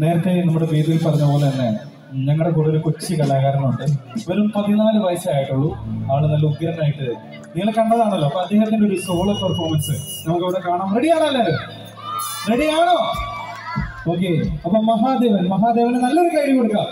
നേരത്തെ നമ്മുടെ വേദിയിൽ പറഞ്ഞ പോലെ തന്നെ ഞങ്ങളുടെ കൂടെ ഒരു കൊച്ചു കലാകാരനുണ്ട്. വെറും 14 വയസ്സേ ആയിട്ടുള്ളൂ. ആള് നല്ല ഉഗ്രനായിട്ട് നിങ്ങൾ കണ്ടതാണല്ലോ. അപ്പൊ അദ്ദേഹത്തിന്റെ ഒരു സോളോ പെർഫോമൻസ് നമുക്ക് ഇവിടെ കാണാം. റെഡിയാണോ എല്ലാവരും? റെഡിയാണോ? ഓക്കെ. അപ്പൊ മഹാദേവന് നല്ലൊരു കൈ കൊടുക്കാം.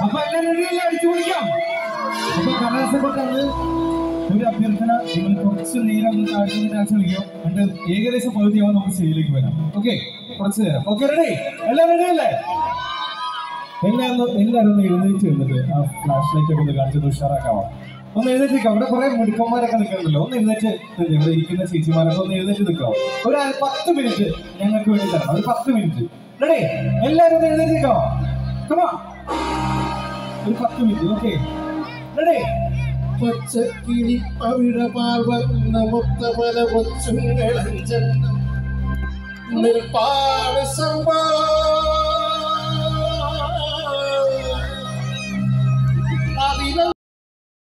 അപ്പൊ എല്ലാവരും റെഡിയല്ലേ? അടിച്ചു പൊളിക്കാം. അപ്പൊ കലാസഭക്കാണ് ഒരു അഭ്യർത്ഥന, നിങ്ങൾ കുറച്ച് നേരം താഴ്ത്തുന്ന ഡാൻസ് കളിക്കാം. എന്നിട്ട് ഏകദേശം പകുതിയാവും നമുക്ക് സ്റ്റേജിലേക്ക് വരാം. ഓക്കെ, കുറച്ച് നേരം. Okay, ready? എല്ലാവരും റെഡിയല്ലേ? എല്ലാവരും ഒന്ന് എഴുന്നേറ്റ് വന്നിട്ട് ആ ഫ്ലാഷ് ലൈറ്റ് ഒക്കെ ഒന്ന് കാണിച്ചിട്ട് ഉഷാറാക്കാവാം. ഒന്ന് എഴുന്നേറ്റ്. അവിടെ കുറെ മിടുക്കന്മാരൊക്കെ നിൽക്കുന്നുണ്ടല്ലോ. ഒന്ന് എഴുന്നേറ്റ്, ഇവിടെ ഇരിക്കുന്ന ചേച്ചിമാരൊക്കെ ഒന്ന് എഴുന്നേറ്റ് നിൽക്കാം. ഒരു 10 മിനിറ്റ് ഞങ്ങൾക്ക് വേണ്ടി തരണം. ഒരു 10 മിനിറ്റ്. റെഡി? എല്ലാവരും ഒന്ന് എഴുന്നേറ്റിരിക്കാം. ഒരു 10 മിനിറ്റ്. Okay, ready? പച്ചക്കിളി അവിടെ പാർവന്ന മുത്തമല കൊച്ചുങ്ങളഞ്ചെണ്ണം നിർപ്പാട് സംഭാ